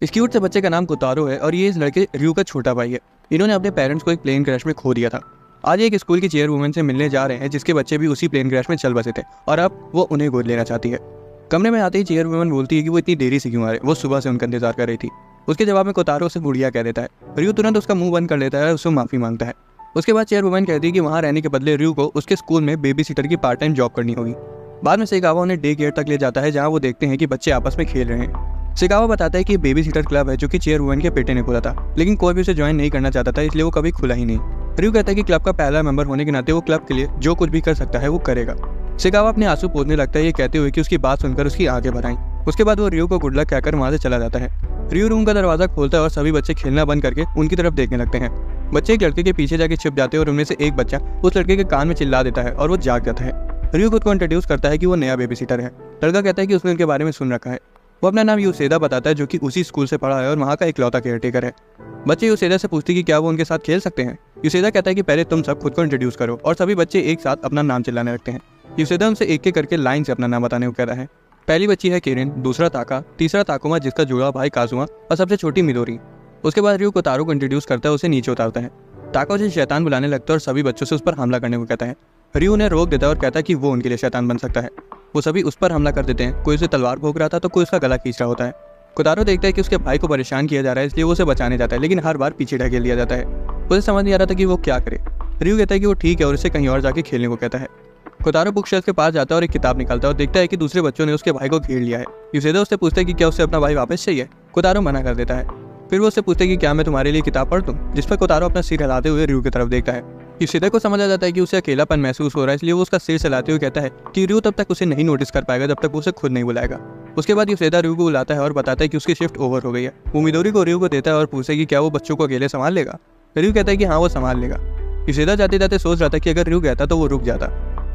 इस क्यूट से बच्चे का नाम कोतारो है और ये इस लड़के रयू का छोटा भाई है। इन्होंने अपने पेरेंट्स को एक प्लेन क्रैश में खो दिया था। आज एक स्कूल की चेयरवुमन से मिलने जा रहे हैं जिसके बच्चे भी उसी प्लेन क्रैश में चल बसे थे और अब वो उन्हें गोद लेना चाहती है। कमरे में आते ही चेयरवुमन बोलती है कि वो इतनी देरी से क्यों आ रहे, वो सुबह से उनका इंतजार कर रही थी। उसके जवाब में कोतारो उसे बुढ़िया कह देता है। रयू तुरंत उसका मुंह बंद कर लेता है और उससे माफी मांगता है। उसके बाद चेयरवुमन कहती है कि वहाँ रहने के बदले रयू को उसके स्कूल में बेबी सीटर की पार्ट टाइम जॉब करनी होगी। बाद में सेगावा उन्हें डे केयर तक ले जाता है जहाँ वो देखते हैं कि बच्चे आपस में खेल रहे हैं। सेगावा बताता है कि बेबी सीटर क्लब है जो कि चेयरवुमन के बेटे ने खोला था, लेकिन कोई भी उसे ज्वाइन नहीं करना चाहता था, इसलिए वो कभी खुला ही नहीं। रयू कहता है कि क्लब का पहला मेंबर होने के नाते वो क्लब के लिए जो कुछ भी कर सकता है वो करेगा। सेगावा अपने आंसू पोंछने लगता है ये कहते हुए कि उसकी बात सुनकर उसकी आंखें भर आईं। उसके बाद वो रयू को गुड लक कहकर वहां से चला जाता है। रयू रूम का दरवाजा खोलता है और सभी बच्चे खेलना बंद करके उनकी तरफ देखने लगते हैं। बच्चे एक लड़के के पीछे जाके छिप जाते हैं और उनमें से एक बच्चा उस लड़के के कान में चिल्ला देता है और वो जाग जाता है। रयू खुद को इंट्रोड्यूस करता है कि वो नया बेबी सीटर है। लड़का कहता है कि उसने उनके बारे में सुन रखा है। वो अपना नाम यूसेदा बताता है जो कि उसी स्कूल से पढ़ा है और वहाँ का इकलौता केयरटेकर है। बच्चे यूसेदा से पूछते कि क्या वो उनके साथ खेल सकते हैं। यूसेदा कहता है कि पहले तुम सब खुद को इंट्रोड्यूस करो और सभी बच्चे एक साथ अपना नाम चिल्लाने लगते हैं। यूसेदा उनसे एक एक करके लाइन से अपना नाम बताने को कहता है। पहली बच्ची है किरिन, दूसरा ताका, तीसरा ताकुमा जिसका जुड़ा भाई काजुमा और सबसे छोटी मिदोरी। उसके बाद रयू कोतारो को इंट्रोड्यूस करता है, उसे नीचे उतारता है। ताका उसे शैतान बुलाने लगता है और सभी बच्चों से उस पर हमला करने को कहता है। रयू उन्हें रोक देता है और कहता है कि वो उनके लिए शैतान बन सकता है। वो सभी उस पर हमला कर देते हैं। कोई उसे तलवार भोंक रहा था तो कोई उसका गला खींच रहा होता है। कोतारो देखता है कि उसके भाई को परेशान किया जा रहा है, इसलिए वो उसे बचाने जाता है, लेकिन हर बार पीछे ढकेल दिया जाता है। उसे समझ नहीं आ रहा था कि वो क्या करे। रयू कहता है कि वो ठीक है और उसे कहीं और जाके खेलने को कहता है। कोतारो बुक शेल्फ के पास जाता है और एक किताब निकालता है और देखता है कि दूसरे बच्चों ने उसके भाई को घेर लिया है। यूसेदा उससे पूछता है कि क्या उसे अपना भाई वापस चाहिए। कोतारो मना कर देता है। फिर वो उससे पूछता है कि क्या मैं तुम्हारे लिए किताब पढ़ दूं, जिस पर कोतारो अपना सिर हिलाते हुए रयू की तरफ देखता है। यूसेदा को समझ आ जाता है कि उसे अकेलापन महसूस हो रहा है, इसलिए वो उसका सिर हिलाते हुए कहता है कि रयू तब तक उसे नहीं नोटिस कर पाएगा जब तक वो उसे खुद नहीं बुलाएगा। उसके बाद यूसेदा रयू को बुलाता है और बताता है कि उसकी शिफ्ट ओवर हो गई है। वो मिदोरी को रयू को देता है और पूछता है कि क्या वो बच्चों को अकेले संभाल लेगा। रयू कहता है कि हाँ वो संभाल लेगा। यूसेदा जाते जाते सोच रहा था कि अगर रयू कहता तो वो रुक जाता।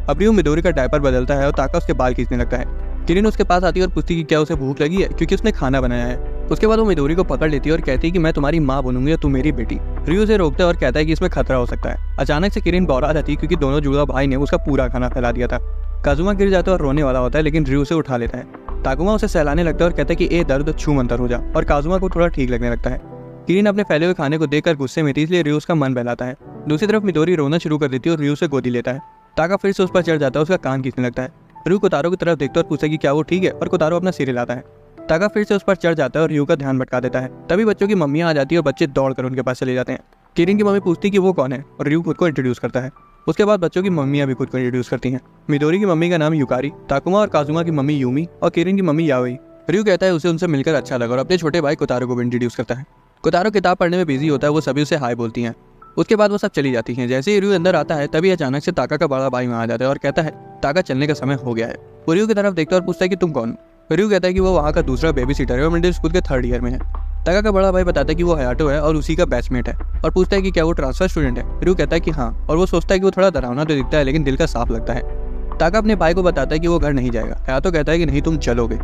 अब रयू मिदोरी का डायपर बदलता है और ताका उसके बाल खींचने लगता है। किरिन उसके पास आती है और पूछती कि क्या उसे भूख लगी है क्योंकि उसने खाना बनाया है। उसके बाद वो मिदोरी को पकड़ लेती है और कहती है कि मैं तुम्हारी माँ बनूंगी और तुम मेरी बेटी। रयू उसे रोकता है और कहता है कि इसमें खतरा हो सकता है। अचानक से किरिन बौरा जाती है क्योंकि दोनों जुड़वा भाई ने उसका पूरा खाना फैला दिया था। काजुमा गिर जाता है और रोने वाला होता है, लेकिन रयू उसे उठा लेता है। ताकुमा उसे सहलाने लगता है और कहता है कि ए दर्द छू मंतर हो जा, और काजुमा को थोड़ा ठीक लगने लगता है। किरिन अपने फैले हुए खाने को देखकर गुस्से में थी, इसलिए रयू उसका मन बहलाता है। दूसरी तरफ मिदोरी रोना शुरू कर देती है और रयू से गोदी लेता है। ताका फिर से उस पर चढ़ जाता है, उसका कान खींचने लगता है। रयू कोतारो की तरफ देखता है और पूछता है कि क्या वो ठीक है, और कोतारो अपना सिर हिलाता है। ताका फिर से उस पर चढ़ जाता है और रयू का ध्यान भटका देता है। तभी बच्चों की मम्मियां आ जाती है और बच्चे दौड़कर उनके पास चले जाते हैं। किरिन की मम्मी पूछती है कि वो कौन है और रयू खुद को इंट्रोड्यूस करता है। उसके बाद बच्चों की मम्मियां भी खुद को इंट्रोड्यूस करती हैं। मिदोरी की मम्मी का नाम युकारी, ताकुमा और काजुमा की मम्मी यूमी और किरिन की मम्मी याओई। रयू कहता है उसे उनसे मिलकर अच्छा लगा और अपने छोटे भाई कोतारो को भी इंट्रोड्यूस करता है। कोतारो किताब पढ़ने में बिजी होता है, वो सभी उसे हाय बोलती हैं। उसके बाद वो सब चली जाती हैं। जैसे ही रयू अंदर आता है तभी अचानक से ताका का बड़ा भाई वहाँ आ जाता है और कहता है ताका चलने का समय हो गया है। वो रयू की तरफ देखता है और पूछता है कि तुम कौन हो। रयू कहता है कि वो वहाँ का दूसरा बेबी सीटर है और मिडिल स्कूल के 3rd ईयर में है। ताका का बड़ा भाई बताता है कि वो हयाटो है और उसी का बैचमेट है, और पूछता है कि क्या वो ट्रांसफर स्टूडेंट है। रयू कहता है कि हाँ, और वो सोचता है कि वो थोड़ा डरावना तो दिखता है लेकिन दिल का साफ लगता है। ताका अपने भाई को बताता है कि वो घर नहीं जाएगा। हयाटो कहता है कि नहीं तुम चलोगे।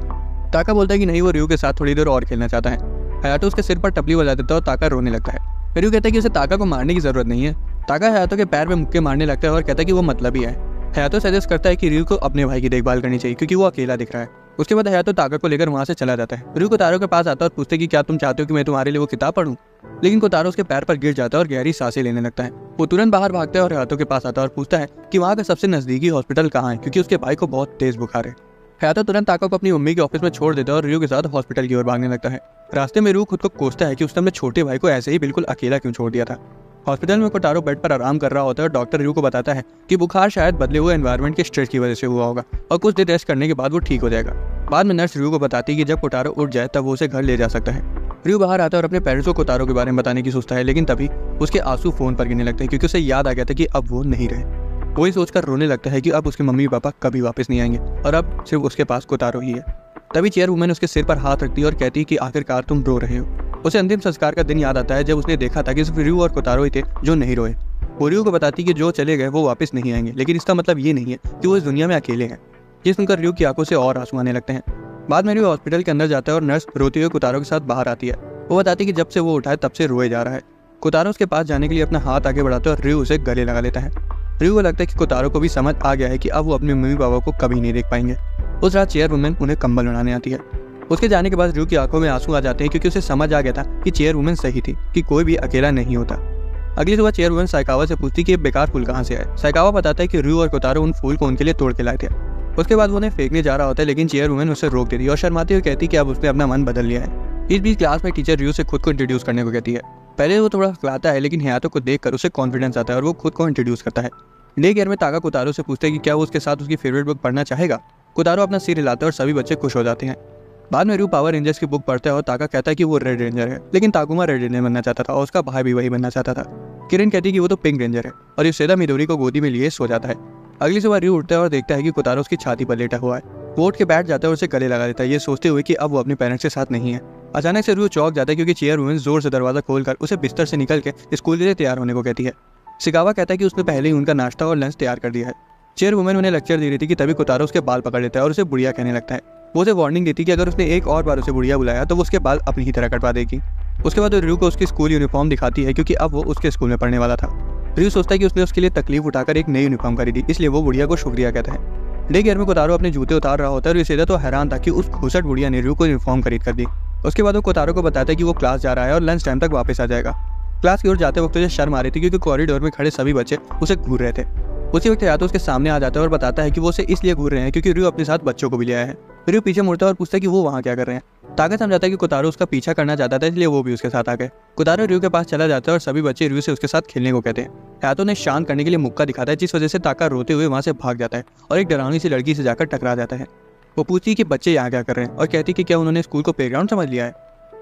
ताका बोलता है कि नहीं, वो रयू के साथ थोड़ी देर और खेलना चाहता है। हयाटो उसके सिर पर टपली बजा देता है और ताका रोने लगता है। रयू कहता है कि उसे ताका को मारने की जरूरत नहीं है। ताका हयाटो के पैर में मुक्के मारने लगता है और कहता है कि वो मतलबी है। हयाटो सजेस्ट करता है कि रयू को अपने भाई की देखभाल करनी चाहिए क्योंकि वो अकेला दिख रहा है। उसके बाद हयाटो ताका को लेकर वहां से चला जाता है। रयू कोतारो के पास आता है और पूछते कि क्या तुम चाहते हो कि मैं तुम्हारे लिए वो किताब पढ़ूं, लेकिन कोतारो उसके पैर पर गिर जाता है और गहरी सांसें लेने लगता है। वो तुरंत बाहर भागता है और हयाटो के पास आता है और पूछता है कि वहाँ का सबसे नजदीकी हॉस्पिटल कहाँ है क्योंकि उसके भाई को बहुत तेज बुखार है। हयाटो तुरंत ताका को अपनी मम्मी के ऑफिस में छोड़ देता है और रयू के साथ हॉस्पिटल की ओर भागने लगता है। रास्ते में रयू खुद को कोसता है कि उसने अपने छोटे भाई को ऐसे ही बिल्कुल अकेला क्यों छोड़ दिया था। हॉस्पिटल में कोतारो बेड पर आराम कर रहा होता है और डॉक्टर रयू को बताता है कि बुखार शायद बदले हुए एनवायरनमेंट के स्ट्रेस की वजह से हुआ होगा और कुछ देर रेस्ट करने के बाद वो ठीक हो जाएगा। बाद में नर्स रयू को बताती है कि जब कोतारो उठ जाए तब वो उसे घर ले जा सकता है। रयू बाहर आता है और अपने पेरेंट्स को कोतारो के बारे में बताने की सोचता है, लेकिन तभी उसके आंसू फोन पर गिरने लगते हैं क्योंकि उसे याद आ गया था कि अब वो नहीं रहे। वही सोचकर रोने लगता है कि अब उसके मम्मी पापा कभी वापस नहीं आएंगे और अब सिर्फ उसके पास कोतारो ही है। तभी चेयरवुमन उसके सिर पर हाथ रखती है और कहती है कि आखिरकार तुम रो रहे हो। उसे अंतिम संस्कार का दिन याद आता है जब उसने देखा था कि सिर्फ रयू और कोतारो ही थे जो नहीं रोए। वो रयू को बताती कि जो चले गए वो वापस नहीं आएंगे, लेकिन इसका मतलब ये नहीं है कि वो इस दुनिया में अकेले हैं। ये सुनकर रयू की आंखों से और आंसू आने लगते हैं। बाद में रयू हॉस्पिटल के अंदर जाता है और नर्स रोते हुए कोतारो के साथ बाहर आती है। वो बताती कि जब से वो उठा है तब से रोए जा रहा है। कोतारो उसके पास जाने के लिए अपना हाथ आगे बढ़ाता है और रयू उसे गले लगा लेता है। रयू को लगता है कि कोतारो को भी समझ आ गया है कि अब वो अपने मम्मी पापा को कभी नहीं देख पाएंगे। उस रात चेयरवुमन उन्हें कंबल बनाने आती है। उसके जाने के बाद रू की आंखों में आंसू आ जाते हैं क्योंकि उसे समझ आ गया था कि चेयरवुमन सही थी कि कोई भी अकेला नहीं होता। अगली सुबह चेयरवुमन साइकावा से पूछती कि ये बेकार फूल कहाँ से आए। साइकावा बताता है कि रू और कोतारो उन फूल को उनके लिए तोड़ के लाए थे। उसके बाद वो उन्हें फेंकने जा रहा होता है, लेकिन चेयरवुमन उसे रोक देती है और शर्माती हुई कहती कि अब उसने अपना मन बदल लिया है। इस बीच क्लास में टीचर रू से खुद को इंट्रोड्यूस करने को कहती है। पहले वो थोड़ा खिलाता है, लेकिन हयातो को देखकर उसे कॉन्फिडेंस आता है और वो खुद को इंट्रोड्यूस करता है। डे केयर में ताका कोतारो से पूछते हैं कि क्या वो उसके साथ उसकी फेवरेट बुक पढ़ना चाहेगा। कोतारो अपना सिर हिलाता है और सभी बच्चे खुश हो जाते हैं। बाद में रू पावर रेंजर्स की बुक पढ़ता है और ताका कहता है कि वो रेड रेंजर है, लेकिन ताकुमा रेड रेंजर बनना चाहता था और उसका भाई भी वही बनना चाहता था। किरण कहती है कि वो तो पिंक रेंजर है और युसेदा मिडोरी को गोदी में लिए सो जाता है। अगली सुबह रू उठता है और देखता है कि कोतारो उसकी छाती पर लेटा हुआ है। वो उठ के बैठ जाता है और उसे गले लगा देता है, ये सोचते हुए कि अब वो अपने पेरेंट्स के साथ नहीं है। अचानक से रू चौंक जाता है क्योंकि चेयरवुमन जोर से दरवाजा खोलकर उसे बिस्तर से निकल के स्कूल के लिए तैयार होने को कहती है। शिकावा कहता है कि उसने पहले ही उनका नाश्ता और लंच तैयार कर दिया है। चेयरवुमन उन्हें लेक्चर दे रही थी कि तभी कोतारो उसके बाल पकड़ लेता है और उसे बुढ़िया कहने लगता है। वो उसे वार्निंग देती कि अगर उसने एक और बार उसे बुढ़िया बुलाया तो वो उसके बाल अपनी ही तरह कटवा देगी। उसके बाद रू को उसकी स्कूल यूनिफॉर्म दिखाती है क्योंकि अब वो उसके स्कूल में पढ़ने वाला था। रू सोचता है कि उसने उसके लिए तकलीफ उठाकर एक नई यूनिफॉर्म खरीदी, इसलिए वो बुढ़िया को शुक्रिया कहता है। डे केयर में कोतारो अपने जूते उतार रहा होता है और युसेदा तो हैरान था कि उस घुसट बुढ़िया ने रू को यूनिफॉर्म खरीद कर दी। उसके बाद वो कोतारो को बताता है कि वो क्लास जा रहा है और लंच टाइम तक वापस आ जाएगा। क्लास की ओर जाते वक्त उसे शर्म आ रही थी क्योंकि कॉरिडोर में खड़े सभी बच्चे उसे घूर रहे थे। उसी वक्त हयातो उसके सामने आ जाता है और बताता है कि वो उसे इसलिए घूर रहे हैं क्योंकि रू अपने साथ बच्चों को भी ले आया है। रू पीछे मुड़ता है और पूछता है कि वो वहाँ क्या कर रहे हैं। ताका समझाता है कि कोतारो उसका पीछा करना चाहता था, इसलिए वो भी उसके साथ आ गए। कोतारो रू के पास चला जाता है और सभी बच्चे रू से उसके साथ खेलने को कहते हैं। हयातो ने शांत करने के लिए मुक्का दिखाता है, जिस वजह से ताका रोते हुए वहाँ से भाग जाता है और एक डरावनी सी लड़की से जाकर टकरा जाता है। वो पूछती है कि बच्चे यहाँ क्या कर रहे हैं और कहती कि क्या उन्होंने स्कूल को प्लेग्राउंड समझ लिया है।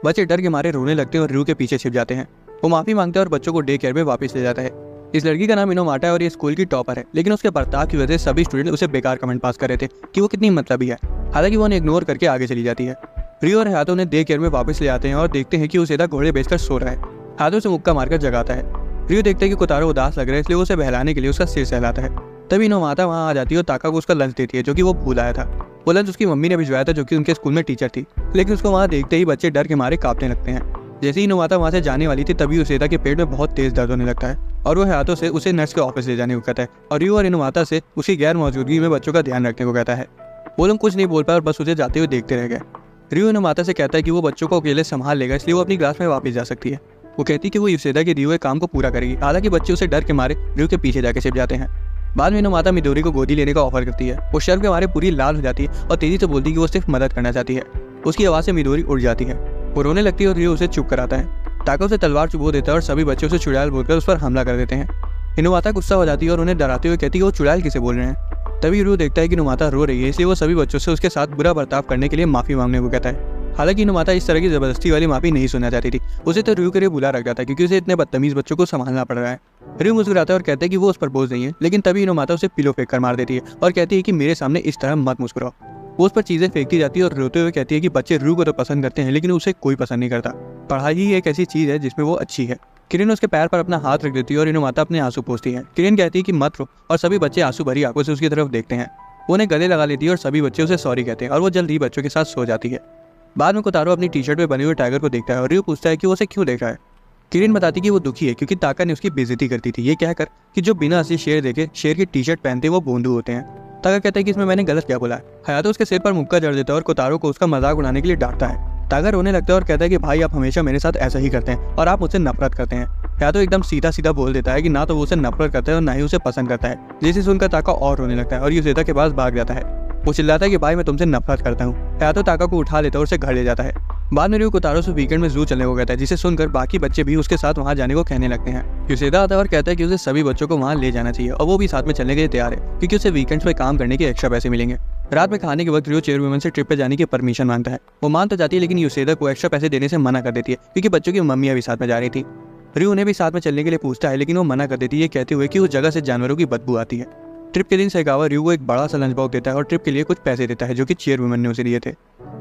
बच्चे डर के मारे रोने लगते हैं और रू के पीछे छिप जाते हैं। वो माफी मांगता है और बच्चों को डे केयर में वापस ले जाता है। इस लड़की का नाम इनोमाटा है और ये स्कूल की टॉपर है, लेकिन उसके बर्ताव की वजह से सभी स्टूडेंट उसे बेकार कमेंट पास कर रहे थे कि वो कितनी मतलबी है। हालांकि वो उन्हें इग्नोर करके आगे चली जाती है। रू और हयातो उन्हें डे केयर में वापस ले आते हैं और देखते हैं कि युसेदा घोड़े बेचकर सो रहा है। हयातो से मुक्का मारकर जगाता है। रू देखते हैं कि कोतारो उदास लग रहा है, इसलिए उसे बहलाने के लिए उसका सिर सहलाता है। तभी इनोमाटा वहाँ आ जाती है और ताका को उसका लंच देती है, जो कि वो भूल आया था। वो लंच उसकी मम्मी ने भिजवाया था, जो कि उनके स्कूल में टीचर थी, लेकिन उसको वहाँ देखते ही बच्चे डर के मारे कांपने लगते हैं। जैसे ही इनोमाटा वहाँ से जाने वाली थी तभी युसेदा के पेट में बहुत तेज दर्द होने लगता है और वो हयातो से उसे नर्स के ऑफिस ले जाने को कहता है और रू और इनोमाटा से उसकी गैर मौजूदगी में बच्चों का ध्यान रखने को कहता है। वो लोग कुछ नहीं बोल पाए और बस उसे जाते हुए देखते रह गए। रू इनोमाटा से कहता है कि वो बच्चों को अकेले संभाल लेगा, इसलिए वो अपनी क्लास में वापस जा सकती है। वो कहती है कि वो युसेदा के दिए हुए काम को पूरा करेगी। हालांकि बच्चे उसे डर के मारे रू के पीछे जाके छिप जाते हैं। बाद में इनोमाटा मिडोरी को गोदी लेने का ऑफर करती है। वो शर्म के मारे पूरी लाल हो जाती है और तेजी से बोलती है कि वो सिर्फ मदद करना चाहती है। उसकी आवाज़ से मिडोरी उड़ जाती है। वो रोने लगती है और रू उसे चुप कराता है। ताका उसे तलवार चुभो देता है और सभी बच्चे उसे चुड़ैल बोलकर उस पर हमला कर देते हैं। इनोमाटा गुस्सा हो जाती है और उन्हें डराते हुए कहती है कि वो चुड़ैल किसे बोल रहे हैं। तभी रू देखता है कि इनोमाटा रो रही है, इसलिए वो सभी बच्चों से उसके साथ बुरा बर्ताव करने के लिए माफी मांगने को कहता है। हालांकि इनोमाटा इस तरह की जबरदस्ती वाली माफी नहीं सुनना चाहती थी। उसे तो रू के लिए बुला रख जाता है क्योंकि उसे इतने बदतमीज बच्चों को संभालना पड़ रहा है। रू मुस्कुराता है और कहता है कि वो उस पर बोझ नहीं है, लेकिन तभी इनोमाटा उसे पिलो फेंक कर मार देती है और कहती है कि मेरे सामने इस तरह मत मुस्कुराओ। वो उस पर चीजें फेंकती जाती है और रोते हुए कहती है कि बच्चे रू को तो पसंद करते हैं, लेकिन उसे कोई पसंद नहीं करता। पढ़ाई ही एक ऐसी चीज है जिसमें वो अच्छी है। किरण उसके पैर पर अपना हाथ रख देती है और इनोमाटा अपने आंसू पोंछती है। किरण कहती है कि मत रो और सभी बच्चे आंसू भरी आंखों से उसकी तरफ देखते हैं। वो उन्हें गले लगा लेती है और सभी बच्चे उसे सॉरी कहते हैं और वो जल्द ही बच्चों के साथ सो जाती है। बाद में कोतारो अपनी टी शर्ट में बने हुए टाइगर को देखता है और रू पूछता है कि वो उसे क्यों देख रहा है। किरण बताती कि वो दुखी है क्योंकि ताका ने उसकी बेइज्जती करती थी, ये कहकर कि जो बिना असली शेर देखे शेर की टी शर्ट पहनते वो बोंदू होते हैं। ताका कहता है कि इसमें मैंने गलत क्या बोला है। हयातो उसके सिर पर मुक्का जड़ देता है और कोतारो को उसका मजाक उड़ाने के लिए डांटता है। ताका रोने लगता है और कहता है कि भाई आप हमेशा मेरे साथ ऐसा ही करते हैं और आप मुझसे नफरत करते हैं। हयातो एकदम सीधा सीधा बोल देता है कि ना तो वो उसे नफरत करता है और ना ही उसे पसंद करता है। जिसे सुनकर ताका और रोने लगता है और युसेदा के पास भाग जाता है। वो चिल्लाता है कि भाई मैं तुमसे नफरत करता हूँ। हयातो ताका को उठा लेता है और उसे घर ले जाता है। बाद में रू कोतारो से वीकेंड में जू चलने को कहता है, जिसे सुनकर बाकी बच्चे भी उसके साथ वहाँ जाने को कहने लगते हैं। युसेदा आता है और कहता है कि उसे सभी बच्चों को वहाँ ले जाना चाहिए और वो भी साथ में चलने के लिए तैयार है क्योंकि उसे वीकेंड्स पे काम करने के एक्स्ट्रा पैसे मिलेंगे। रात में खाने के वक्त रू चेयरवुमन से ट्रिप पे जाने की परमिशन मांगता है। वो मान तो जाती है, लेकिन युसेदा को एक्स्ट्रा पैसे देने से मना कर देती है क्योंकि बच्चों की मम्मियाँ भी साथ में जा रही थी। रू उन्हें भी साथ में चलने के लिए पूछता है, लेकिन वो मना कर देती है, कहते हुए कि उस जगह से जानवरों की बदबू आती है। ट्रिप के दिन साइकावा रू को एक बड़ा सा लंच बॉक्स देता है और ट्रिप के लिए कुछ पैसे देता है जो कि चेयरवुमन ने उसे दिए थे।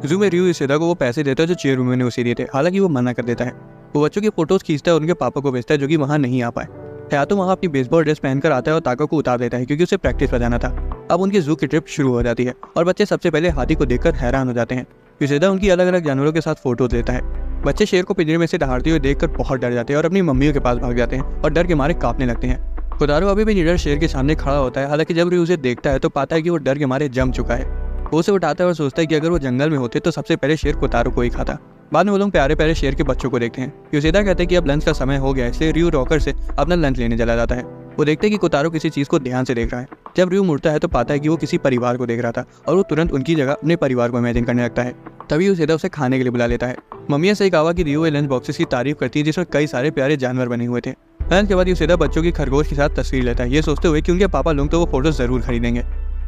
जू में रू युसेदा को वो पैसे देता है जो चेयरवुमन ने उसे दिए थे, हालांकि वो मना कर देता है। वो बच्चों की फोटोज खींचता है और उनके पापा को भेजता है जो कि वहाँ नहीं आ पाए। हयातो वहाँ अपनी बेसबॉल ड्रेस पहनकर आता है और ताका को उतार देता है क्योंकि उसे प्रैक्टिस पर जाना था। अब उनकी जू की ट्रिप शुरू हो जाती है और बच्चे सबसे पहले हाथी को देखकर हैरान हो जाते हैं। युसेदा उनकी अलग अलग जानवरों के साथ फोटो लेता है। बच्चे शेर को पिंजरे में से दहाड़ते हुए देखकर बहुत डर जाते हैं और अपनी मम्मियों के पास भाग जाते हैं और डर के मारे कांपने लगते हैं। कोतारो अभी भी निडर शेर के सामने खड़ा होता है, हालांकि जब रू उसे देखता है तो पाता है कि वो डर के मारे जम चुका है। वो उसे उठाता है और सोचता है कि अगर वो जंगल में होते तो सबसे पहले शेर कोतारो को ही खाता। बाद में वो लोग प्यारे प्यारे शेर के बच्चों को देखते हैं। योशिदा कहते हैं कि अब लंच का समय हो गया, इसलिए रयू रॉकर से अपना लंच लेने चला जाता है। वो देखते हैं कि कोतारो किसी चीज को ध्यान से देख रहा है। जब रयू मुड़ता है तो पाता है कि वो किसी परिवार को देख रहा था और वो तुरंत उनकी जगह अपने परिवार को इमेजिन करने लगता है। तभी योशिदा उसे खाने के लिए बुला लेता है। मम्मी से कहा कि रयू लंच बॉक्सेस की तारीफ करती है जिसमें कई सारे प्यारे जानवर बने हुए थे। लंच के बाद योशिदा बच्चों की खरगोश के साथ तस्वीर लेता है, ये सोचते हुए कि उनके पापा लोग तो वो फोटो जरूर खरीदेंगे।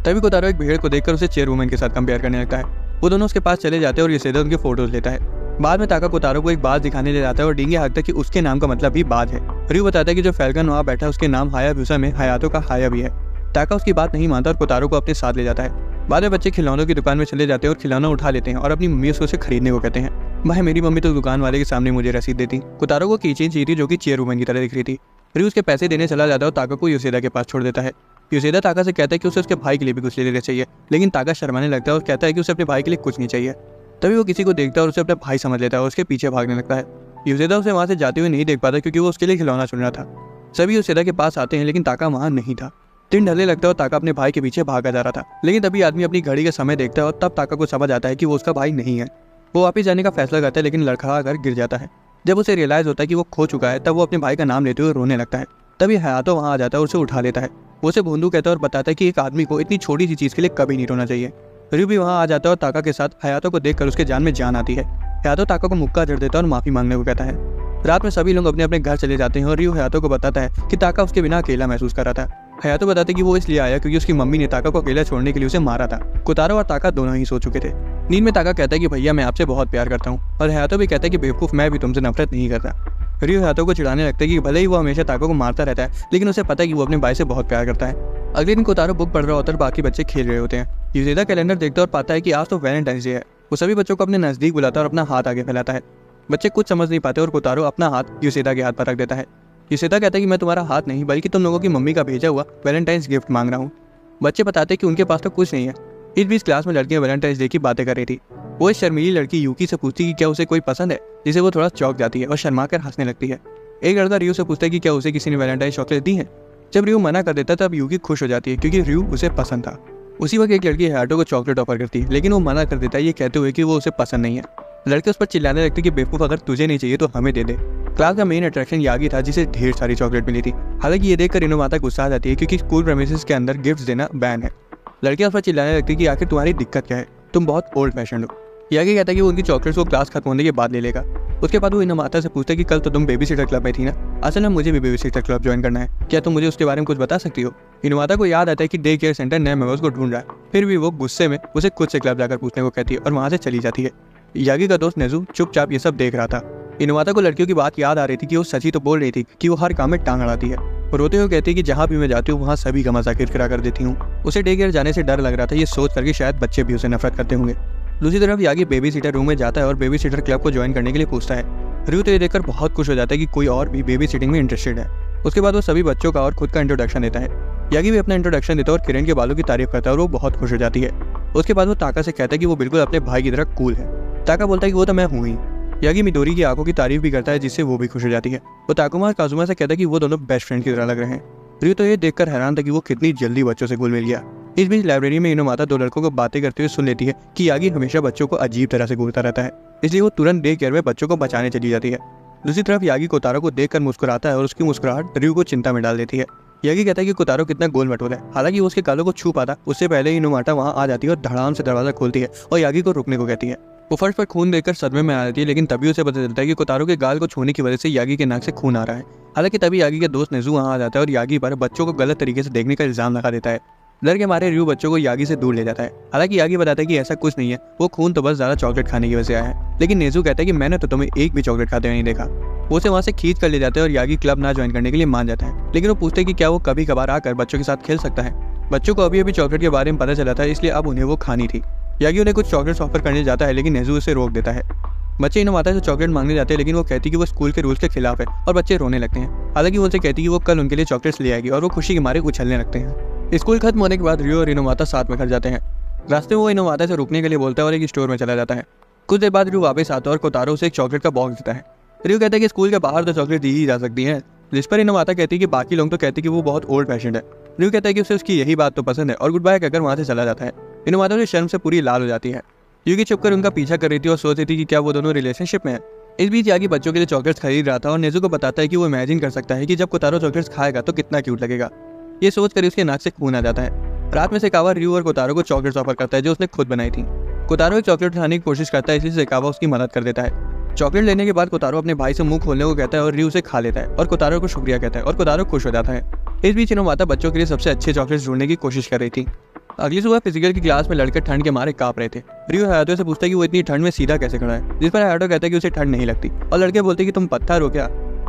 तभी कोतारो एक भेड़ को देखकर उसे चेयरवुमन के साथ कंपेयर करने लगता है। वो दोनों उसके पास चले जाते हैं और योशिदा उनके फोटोज लेता है। बाद में ताका कोतारो को एक बाज दिखाने ले जाता है और डींगे हाँकता है कि उसके नाम का मतलब भी बाज है। रयू बताता है कि जो फैल्कन वहाँ बैठा है उसके नाम हायाबुसा में हयातो का हाया भी है। ताका उसकी बात नहीं मानता और कोतारो को अपने साथ ले जाता है। बाद में बच्चे खिलौनों की दुकान में चले जाते हैं और खिलौना उठा लेते हैं और अपनी मम्मी उसको उसे खरीदने को कहते हैं। भाई मेरी मम्मी तो दुकान वाले के सामने मुझे रसीद देती। कोतारो को कीचेन चाहिए थी जो कि चेयरवुमन की तरह दिख रही थी। रयू उसके पैसे देने चला जाता है और ताका को योशिदा के पास छोड़ देता है। योशिदा ताका से कहता है कि उसे उसके भाई के लिए भी कुछ ले लेना चाहिए, लेकिन ताका शर्माने लगता है और कहता है कि उसे अपने भाई के लिए कुछ नहीं चाहिए। तभी वो किसी को देखता है और उसे अपना भाई समझ लेता है और उसके पीछे भागने लगता है। योशिदा उसे वहां से जाते हुए नहीं देख पाता क्योंकि वो उसके लिए खिलौना चुन रहा था। सभी योशिदा के पास आते हैं लेकिन ताका वहां नहीं था। दिन ढलने लगता है और ताका अपने भाई के पीछे भागा जा रहा था, लेकिन तभी आदमी अपनी घड़ी का समय देखता है और तब ताका को समझ आता है कि वो उसका भाई नहीं है। वो वापस जाने का फैसला करता है लेकिन लड़खड़ा कर गिर जाता है। जब उसे रियलाइज होता है कि वो खो चुका है तब वो अपने भाई का नाम लेते हुए रोने लगता है। तभी हयातो वहां आ जाता है और उसे उठा लेता है। वो उसे भोंदू कहता है और बताता है कि एक आदमी को इतनी छोटी सी चीज के लिए कभी नहीं रोना चाहिए। रयू भी वहां आ जाता है और ताका के साथ हयातो को देखकर उसके जान में जान आती है। हयातो ताका को मुक्का जड़ देता है और माफी मांगने को कहता है। रात में सभी लोग अपने अपने घर चले जाते हैं और रयू हयातो को बताता है कि ताका उसके बिना अकेला महसूस कर रहा था। हयातो बताते कि वो इसलिए आया क्योंकि उसकी मम्मी ने ताका को अकेला छोड़ने के लिए उसे मारा था। कोतारो और ताका दोनों ही सो चुके थे। नींद में ताका कहता है कि भैया मैं आपसे बहुत प्यार करता हूँ, और हयातो भी कहता है कि बेवकूफ मैं भी तुमसे नफरत नहीं करता। रयू हयातो को चिढ़ाने लगता है कि भले ही वो हमेशा ताका को मारता रहता है लेकिन उसे पता है कि वो अपने भाई से बहुत प्यार करता है। अगले दिन कोतारो बुक पढ़ रहा होता है और बाकी बच्चे खेल रहे होते हैं। योशिदा कैलेंडर देखता है और पाता है कि आज तो वैलेंटाइंस डे है। वो सभी बच्चों को अपने नजदीक बुलाता है और अपना हाथ आगे फैलाता है। बच्चे कुछ समझ नहीं पाते और कोतारो अपना हाथ योशिदा के हाथ पर रख देता है। योशिदा कहता है कि मैं तुम्हारा हाथ नहीं बल्कि तुम लोगों की मम्मी का भेजा हुआ वैलेंटाइंस गिफ्ट मांग रहा हूँ। बच्चे बताते कि उनके पास तो कुछ नहीं है। इस बीच क्लास में लड़कियां वैलेंटाइंस डे की बातें कर रही थी। वो इस शर्मीली लड़की यूकी से पूछती कि क्या उसे कोई पसंद है, जिसे वो थोड़ा चौंक जाती है और शर्मा कर हंसने लगती है। एक लड़का रयू से पूछता है कि क्या उसे किसी ने वैलेंटाइन चॉकलेट दी है। जब रयू मना कर देता तब यूकी खुश हो जाती है क्योंकि रयू उसे पसंद था। उसी वक्त एक लड़की हयातो को चॉकलेट ऑफर करती है लेकिन वो मना कर देता है ये कहते हुए कि वो उसे पसंद नहीं है। लड़के उस पर चिल्लाने लगते कि बेवकूफ अगर तुझे नहीं चाहिए तो हमें दे दे। क्लास का मेन अट्रैक्शन यागी था जिसे ढेर सारी चॉकलेट मिली थी। हालांकि ये देखकर इनोमाता गुस्सा आ जाती है क्योंकि स्कूल प्रेमिसेस के अंदर गिफ्ट देना बैन है। लड़कियां उस पर चिल्लाने लगती कि आखिर तुम्हारी दिक्कत क्या है, तुम बहुत ओल्ड फैशन हो। यागी कहता है कि वो उनकी चॉकलेट्स को क्लास खत्म होने के बाद ले लेगा। उसके बाद वो इनोमाता से पूछता है कि कल तो तुम बेबी सिटर क्लब में थी ना, असल में मुझे भी बेबी सिटर क्लब ज्वाइन करना है, क्या तुम मुझे उसके बारे में कुछ बता सकती हो। इनोमाता को याद आता है कि डे केयर सेंटर नए मेंबर्स को ढूंढ रहा है, फिर भी वो गुस्से में उसे खुद से क्लब जाकर पूछने को कहती है और वहां से चली जाती है। यागी का दोस्त नेजू चुपचाप ये सब देख रहा था। इनोमाता को लड़कियों की बात याद आ रही थी कि वो सची तो बोल रही थी कि वो हर काम में टांग अड़ाती है। रोते हुए कहती है कि जहाँ भी मैं जाती हूँ वहाँ सभी का मजाक किरकिरा कर देती हूँ। उसे डे केयर जाने से डर लग रहा था, ये सोच करके शायद बच्चे भी उसे नफरत करते होंगे। दूसरी तरफ यागी बेबी सीटर रूम में जाता है और बेबी सीटर क्लब को ज्वाइन करने के लिए पूछता है। रयू तो ये देखकर बहुत खुश हो जाता है कि कोई और भी बेबी सिटिंग में इंटरेस्टेड है। उसके बाद वो सभी बच्चों का और खुद का इंट्रोडक्शन देता है। यागी भी अपना इंट्रोडक्शन देता है और किरण के बालों की तारीफ करता है और वो बहुत खुश हो जाती है। उसके बाद वो ताका से कहता है कि वो बिल्कुल अपने भाई की तरह कूल है। ताका बोलता है कि वो तो मैं हूँ ही। यागी मिडोरी की आंखों की तारीफ भी करता है जिससे वो भी खुश हो जाती है। वो ताकुमा और काजुमा से कहता है कि वो दोनों बेस्ट फ्रेंड की तरह लग रहे हैं। रयू तो ये देखकर हैरान था कि वो कितनी जल्दी बच्चों से घुल मिल गया। इस बीच लाइब्रेरी में इनोमाता दो लड़कों को बातें करते हुए सुन लेती है कि यागी हमेशा बच्चों को अजीब तरह से घूरता रहता है, इसलिए वो तुरंत डे केयर में बच्चों को बचाने चली जाती है। दूसरी तरफ यागी कोतारो को देखकर मुस्कुराता है और उसकी मुस्कुराहट रयू को चिंता में डाल देती है। यागी कहता है कि कोतारो कितना गोल मटोल है। हालांकि वो उसके गालों को छू पाता उससे पहले ही इनोमाता वहां आ जाती है और धड़ाम से दरवाजा खोलती है और यागी को रुकने को कहती है। वो फर्श पर खून देखकर सदमे में आ जाती है लेकिन तभी उसे पता चलता है कि कोतारो के गाल को छूने की वजह से यागी के नाक से खून आ रहा है। हालांकि तभी यागी के दोस्त नेजू वहां आ जाता है और यागी पर बच्चों को गलत तरीके से देखने का इल्जाम लगा देता है। डर के मारे रयू बच्चों को यागी से दूर ले जाता है। हालांकि यागी बताता है कि ऐसा कुछ नहीं है, वो खून तो बस ज्यादा चॉकलेट खाने की वजह से आया है। लेकिन नेजू कहता है कि मैंने तो तुम्हें एक भी चॉकलेट खाते हुए नहीं देखा। वो उसे वहां से खींच कर ले जाते हैं और यागी क्लब ना ज्वाइन करने के लिए मान जाता है। लेकिन वो पूछते हैं कि क्या वो कभी कभार आकर बच्चों के साथ खेल सकता है। बच्चों को अभी अभी चॉकलेट के बारे में पता चला था, इसलिए अब उन्हें वो खानी थी। यागी उन्हें कुछ चॉकलेट्स ऑफर करने जाता है लेकिन नेजू उसे रोक देता है। बच्चे इनोमाता से चॉकलेट मांगने जाते हैं लेकिन वो कहती कि वो स्कूल के रूल्स के खिलाफ है और बच्चे रोने लगते हैं। हालांकि वो उनसे कहती कि वो कल उनके लिए चॉकलेट्स ले आएगी और वो खुशी के मारे उछलने लगते हैं। स्कूल खत्म होने के बाद रयू और इनोमाता साथ में घर जाते हैं। रास्ते में वो इनोमाता से रुकने के लिए बोलता है और एक स्टोर में चला जाता है। कुछ देर बाद रयू वापस आता है और कोतारो से एक चॉकलेट का बॉक्स देता है। रयू कहता है कि स्कूल के बाहर तो चॉकलेट दी ही जा सकती है, जिस पर इनोमाता कहती है कि बाकी लोग तो कहते हैं कि वो बहुत ओल्ड फैशन है। रयू कहता है कि उसे उसकी यही बात तो पसंद है और गुड बाय कहकर वहां से चला जाता है। रियो माता शर्म से पूरी लाल हो जाती है। यूकी छुपकर उनका पीछा कर रही थी और सोच रही थी कि क्या वो दोनों रिलेशनशिप में है। इस बीच यागी बच्चों के लिए चॉकलेट्स खरीद रहा था और नेज़ू को बताता है कि वो इमेजिन कर सकता है कि जब कोतारो चॉकलेट्स खाएगा तो कितना क्यूट लगेगा। ये सोच कर उसके नाक से खून आ जाता है। रात में सेकावा रियो और कोतारो को चॉकलेट्स ऑफर करता है जो उसने खुद बनाई थी। कोतारो एक चॉकलेट उठाने की कोशिश करता है, इसलिए सेकावा उसकी मदद कर देता है। चॉकलेट लेने के बाद कोतारो अपने भाई से मुंह खोलने को कहता है और रियो उसे खा लेता है और कोतारो को शुक्रिया कहता है और कोतारो खुश हो जाता है। इस बीच हिनोमाता बच्चों के लिए सबसे अच्छे चॉकलेट्स ढूंढने की कोशिश कर रही थी। अगली सुबह फिजिकल की क्लास में लड़के ठंड के मारे कांप रहे थे। रियो हायातो से पूछता है कि वो इतनी ठंड में सीधा कैसे खड़ा है, जिस पर हायातो कहता है कि उसे ठंड नहीं लगती और लड़के बोलते हैं कि तुम पत्थर हो क्या।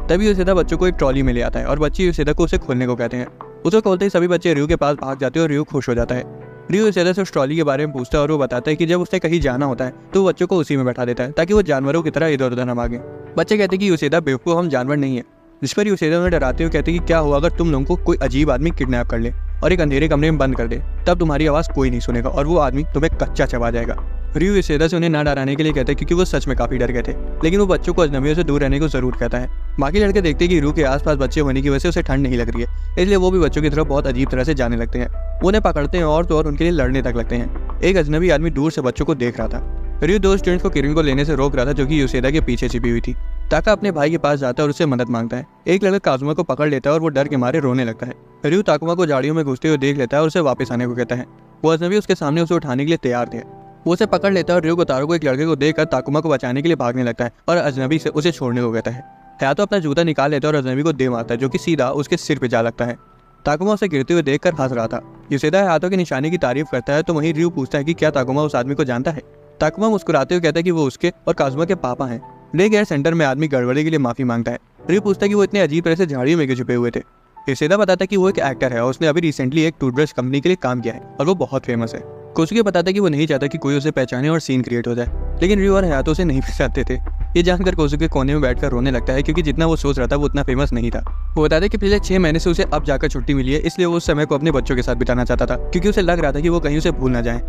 तभी यूसेदा बच्चों को एक ट्रॉली में ले आता है और बच्चे यूसेदा को उसे खोलने को कहते हैं। उसे खोलते ही सभी बच्चे रियो के पास भाग जाते हैं और रियो खुश हो जाता है। रियो यूसेदा से उस ट्रॉली के बारे में पूछता है और वो बताता है कि जब उससे कहीं जाना होता है तो वो बच्चों को उसी में बैठा देता है ताकि वो जानवरों की तरह इधर उधर न भागे। बच्चे कहते हैं कि यूसेदा बेवकूफ, हम जानवर नहीं है। जिस पर यूसेदा उन्हें डराते हुए कहते हैं कि क्या हुआ अगर तुम लोगों को कोई अजीब आदमी किडनैप कर ले और एक अंधेरे कमरे में बंद कर दे, तब तुम्हारी आवाज कोई नहीं सुनेगा और वो आदमी तुम्हें कच्चा चबा जाएगा। रियो यूसेदा से उन्हें ना डराने के लिए कहता है क्योंकि वो सच में काफी डर गए थे, लेकिन वो बच्चों को अजनबियों से दूर रहने को जरूर कहता है। बाकी लड़के देखते हैं कि रियो के आसपास बच्चे होने की वजह से उसे ठंड नहीं लग रही है, इसलिए वो भी बच्चों की तरफ बहुत अजीब तरह से जाने लगते हैं। वो उन्हें पकड़ते हैं और तो और उनके लिए लड़ने तक लगते हैं। एक अजनबी आदमी दूर से बच्चों को देख रहा था। रियो दो स्टूडेंट्स को किरिन को लेने से रोक रहा था जो कि यूसेदा के पीछे छिपी हुई थी। ताका अपने भाई के पास जाता है और उससे मदद मांगता है। एक लड़का काजुमा को पकड़ लेता है और वो डर के मारे रोने लगता है। रियो ताकुमा को झाड़ियों में घुसते हुए देख लेता है और उसे वापस आने को कहता है। वो अजनबी उसके सामने उसे उठाने के लिए तैयार थे। वो उसे पकड़ लेता है और रियो कोतारो को एक लड़के को देखकर ताकुमा को बचाने के लिए भागने लगता है और अजनबी से उसे छोड़ने को कहता है। हयातो अपना जूता निकाल लेता है और अजनबी को दे मारता है जो कि सीधा उसके सिर पे जा लगता है। ताकुमा उसे गिरते हुए देखकर हंस रहा था। यूसेदा हयातो की निशाने की तारीफ करता है तो वहीं रियो पूछता है कि क्या ताकुमा उस आदमी को जानता है। ताकुमा मुस्कुराते हुए कहता है कि वो उसके और काजुमा के पापा हैं। डे केयर सेंटर में आदमी गड़बड़ी के लिए माफी मांगता है। रियो पूछता है कि वो इतने अजीब तरह से झाड़ियों में क्यों छुपे हुए थे। यूसेदा बताता है कि वो एक एक्टर है और उसने अभी रिसेंटली एक टूथब्रश कंपनी के लिए काम किया है और वो बहुत फेमस है। कोसुके बताता है कि वो नहीं चाहता कि कोई उसे पहचाने और सीन क्रिएट हो जाए, लेकिन रियो और हयातो उसे नहीं पहचानते थे। ये जानकर कोसुके कोने में बैठकर रोने लगता है क्योंकि जितना वो सोच रहा था वो उतना फेमस नहीं था। वो बताते हैं कि पिछले 6 महीने से उसे अब जाकर छुट्टी मिली है, इसलिए वो उस समय को अपने बच्चों के साथ बिताना चाहता था क्योंकि उसे लग रहा था कि वो कहीं उसे भूल ना जाए।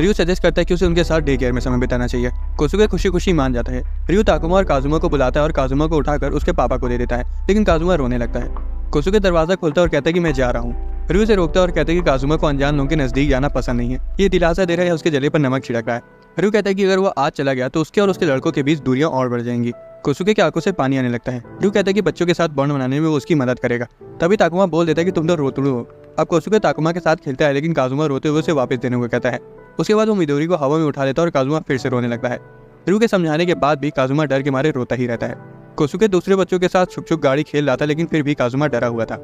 रियो सजेस्ट करता है कि उसे उनके साथ डे केयर में समय बिताना चाहिए। कोसुके खुशी खुशी मान जाता है। रियो ताकुमा और काजुमा को बुलाता है और काजुमा को उठाकर उसके पापा को दे देता है, लेकिन काजुमा रोने लगता है। कोसुके दरवाजा खोलता है और कहता है कि मैं जा रहा हूँ। रियो से रोकता है और कहता है कि काजुमा को अनजान लोगों के नजदीक जाना पसंद नहीं है, ये दिलासा दे रहा है उसके जले पर नमक छिड़क रहा है। रियो कहता है कि अगर वो आज चला गया तो उसके और उसके लड़कों के बीच दूरियां और बढ़ जाएंगी। कोसुके की आंखों से पानी आने लगता है। रियो कहता है कि बच्चों के साथ बॉन्ड बनाने में वो उसकी मदद करेगा। तभी ताकुमा बोल देता है कि तुम तो रोतड़ू हो। अब कोसुके ताकुमा के साथ खेलता है, लेकिन काजुमा रोते हुए उसे वापस देने को कहता है। उसके बाद वो मिदोरी को हवा में उठा लेता है और काजुमा फिर से रोने लगता है। रियो के समझाने के बाद भी काजुमा डर के मारे रोता ही रहता है। कोसुके दूसरे बच्चों के साथ छुप छुप गाड़ी खेल रहा था, लेकिन फिर भी काजुमा डरा हुआ था।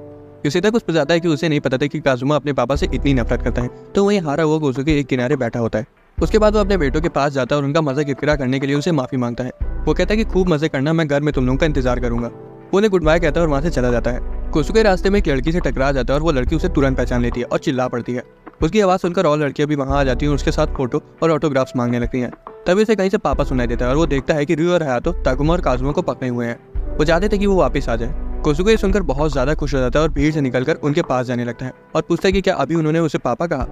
यूसेदा कुछ बताता है कि उसे नहीं पता था कि काजुमा अपने पापा से इतनी नफरत करता है, तो वहीं हारा हुआ कोसुके एक किनारे बैठा होता है। उसके बाद वो अपने बेटों के पास जाता है और उनका मजा किरकिरा करने के लिए उसे माफी मांगता है। वो कहता है कि खूब मजे करना, मैं घर में तुम लोगों का इंतजार करूंगा। वो उन्हें गुड बाय कहता है और वहां से चला जाता है। कोसुके रास्ते में एक लड़की से टकरा जाता है और वो लड़की उसे तुरंत पहचान लेती है और चिल्ला पड़ती है। उसकी आवाज सुनकर और लड़कियां भी वहां आ जाती हैं और उसके साथ फोटो और ऑटोग्राफ्स मांगने लगती हैं। तभी उसे कहीं से पापा सुनाई देता है और वो देखता है कि रियो और हयातो ताकुमा और काजुमा को पकड़े हुए हैं। वो चाहते थे कि वो वापस आ जाए। कोसुके सुनकर बहुत ज्यादा खुश हो जाता है और भीड़ से निकलकर उनके पास जाने लगता है और पूछता है कि क्या अभी उन्होंने उसे पापा कहा।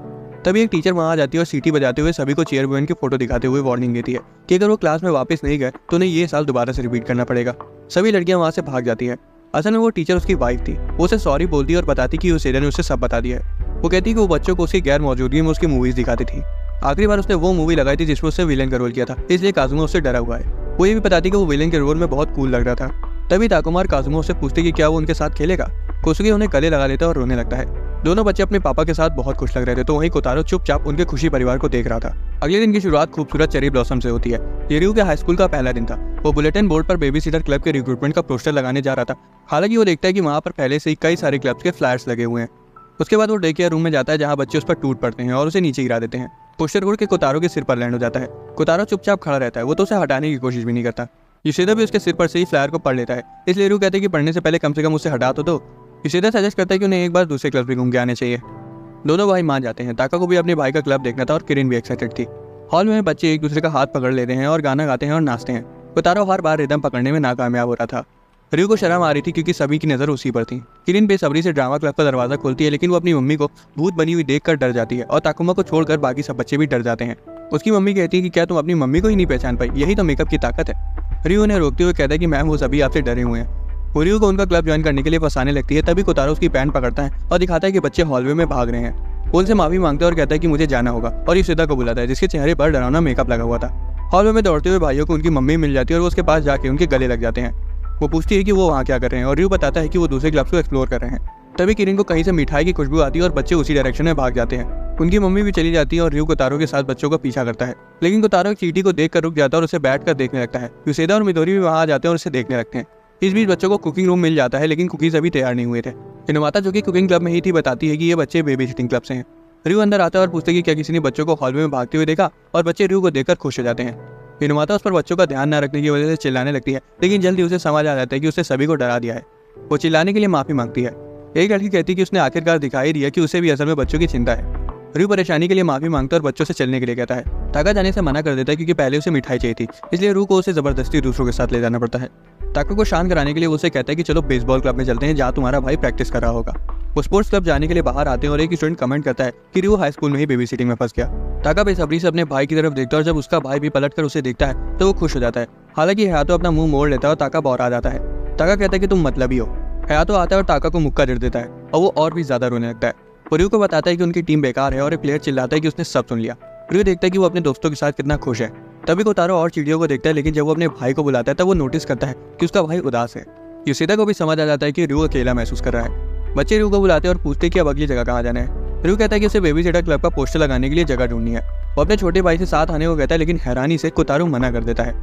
तभी एक टीचर वहां आ जाती है और सीटी बजाते हुए सभी को चेयरवुमेन की फोटो दिखाते हुए वार्निंग देती है कि अगर वो क्लास में वापस नहीं गए तो उन्हें ये साल दोबारा से रिपीट करना पड़ेगा। सभी लड़कियां वहां से भाग जाती है। असल में वो टीचर उसकी वाइफ थी। वो उसे सॉरी बोलती है और बताती कि यूसेदा ने उसे सब बता दिया है। वो कहती कि वो बच्चों को उसकी गैर मौजूदगी में उसकी मूवीज दिखाती थी। आखिरी बार उसने वो मूवी लगाई थी जिसमें उससे विलेन का रोल किया था, इसलिए काजुमा उससे डरा हुआ है। वो ये भी बताती कि वो विलेन के रोल में बहुत कूल लग रहा था। तभी ताकुमा और काजुमा उससे पूछते कि क्या वो उनके साथ खेलेगा। कोसुके उन्हें गले लगा लेता है और रोने लगता है। दोनों बच्चे अपने पापा के साथ बहुत खुश लग रहे थे, तो वहीं कोतारो चुपचाप उनके खुशी परिवार को देख रहा था। अगले दिन की शुरुआत खूबसूरत चेरी ब्लॉसम से होती है। ये रियो के हाई स्कूल का पहला दिन था। वो बुलेटिन बोर्ड पर बेबी सीटर क्लब के रिक्रूटमेंट का पोस्टर लगाने जा रहा था। हालांकि वो देखता है कि वहाँ पर पहले से ही कई सारे क्लब्स के फ्लैट्स लगे हुए हैं। उसके बाद वो डे केयर रूम में जाता है जहाँ बच्चे उस पर टूट पड़ते हैं और उसे नीचे गिरा देते हैं। पोस्टर उड़ के कोतारो के सिर पर लैंड हो जाता है। कोतारो चुपचाप खड़ा रहता है, वो तो उसे हटाने की कोशिश भी नहीं करता। यूसेदा भी उसके सिर पर से ही फ्लायर को पढ़ लेता है, इसलिए रियो कहते हैं कि पढ़ने से पहले कम से कम उसे हटा तो दो। यूसेदा सजेस्ट करता है कि उन्हें एक बार दूसरे क्लब भी घूम के आने चाहिए। दोनों भाई मान जाते हैं। ताका को भी अपने भाई का क्लब देखना था और किरिन भी एक्साइटेड थी। हॉल में बच्चे एक दूसरे का हाथ पकड़ लेते हैं और गाना गाते हैं और नाचते हैं। कोतारो हर बार रिदम पकड़ने में नाकामयाब हो रहा था। रियो को शर्म आ रही थी क्योंकि सभी की नजर उसी पर थी। किरिन बेसब्री से ड्रामा क्लब का दरवाजा खोलती है, लेकिन वो अपनी मम्मी को भूत बनी हुई देखकर डर जाती है और ताकुमा को छोड़कर बाकी सब बच्चे भी डर जाते हैं। उसकी मम्मी कहती है कि क्या तुम अपनी मम्मी को ही नहीं पहचान पाई, यही तो मेकअप की ताकत है। रियो उन्हें रोकते हुए कहता है कि मैम वो सभी आपसे डरे हुए हैं। वो रियो को उनका क्लब ज्वाइन करने के लिए फंसाने लगती है। तभी कोतारो उसकी पैंट पकड़ता है और दिखाता है कि बच्चे हॉलवे में भाग रहे हैं। वो उनसे माफी मांगता है और कहता है कि मुझे जाना होगा, और युसेदा को बुलाता है जिसके चेहरे पर डरावना मेकअप लगा हुआ था। हॉल में दौड़ते हुए भाइयों को उनकी मम्मी मिल जाती है और वो उसके पास जाके उनके गले लग जाते हैं। वो पूछती है कि वो वहाँ क्या कर रहे हैं और रयू बताता है कि वो दूसरे क्लब्स को एक्सप्लोर कर रहे हैं। तभी किरिन को कहीं से मिठाई की खुशबू आती है और बच्चे उसी डायरेक्शन में भाग जाते हैं। उनकी मम्मी भी चली जाती है और रयू कोतारो के साथ बच्चों का पीछा करता है, लेकिन कोतारो चींटी को देखकर रुक जाता है और उसे बैठकर देखने लगता है। युसेदा और मिदोरी भी वहाँ आ जाते हैं और उसे देखने लगते हैं। इस बीच बच्चों को कुकिंग रूम मिल जाता है, लेकिन कुकीज अभी तैयार नहीं हुए थे। हिनोमाता जो कि कुकिंग क्लब में ही थी बताती है कि ये बच्चे बेबी सिटिंग क्लब से हैं। रयू अंदर आता है और पूछते कि क्या किसी ने बच्चों को हॉल में भागते हुए देखा, और बच्चे रयू को देखकर खुश हो जाते हैं। हिनोमाता उस पर बच्चों का ध्यान न रखने की वजह से चिल्लाने लगती है, लेकिन जल्दी उसे समझ आ जाता है कि उसने सभी को डरा दिया है। वो चिल्लाने के लिए माफी मांगती है। एक लड़की कहती है कि उसने आखिरकार दिखाई दिया कि उसे भी असल में बच्चों की चिंता है। रयू परेशानी के लिए माफी मांगता है और बच्चों से चलने के लिए कहता है। ताका जाने से मना कर देता है क्योंकि पहले उसे मिठाई चाहिए थी, इसलिए रयू को उसे जबरदस्ती दूसरों के साथ ले जाना पड़ता है। ताका को शांत कराने के लिए उसे कहता है कि चलो बेसबॉल क्लब में चलते हैं जहाँ तुम्हारा भाई प्रैक्टिस कर रहा होगा। वो स्पोर्ट्स क्लब जाने के लिए बाहर आते हैं और एक स्टूडेंट कमेंट करता है कि रयू हाई स्कूल में ही बेबी सिटिंग में फंस गया। ताका बेसब्री से अपने भाई की तरफ देखता है और जब उसका भाई भी पलट कर उसे देखता है तो वो खुश हो जाता है। हालांकि हयातो अपना मुंह मोड़ लेता है और ताका बौरा जाता है। ताका कहता है कि तुम मतलबी हो। हयातो आता है और ताका को मुक्का जड़ देता है और वो और भी ज्यादा रोने लगता है। रयू को बताता है कि उनकी टीम बेकार है और एक प्लेयर चिल्लाता है कि उसने सब सुन लिया। रयू देखता है कि वो अपने दोस्तों के साथ कितना खुश है। तभी कोतारो और चींटियों को देखता है, लेकिन जब वो अपने भाई को बुलाता है तब वो नोटिस करता है कि उसका भाई उदास है। युसेदा को भी समझ आ जाता है कि रयू अकेला महसूस कर रहा है। बच्चे रयू को बुलाते हैं और पूछते हैं कि अब अगली जगह कहाँ जाना है। रयू कहता है कि उसे बेबी सिटर क्लब का पोस्टर लगाने के लिए जगह ढूंढनी है। वो अपने छोटे भाई से साथ आने को कहता है, लेकिन हैरानी से कोतारो मना कर देता है।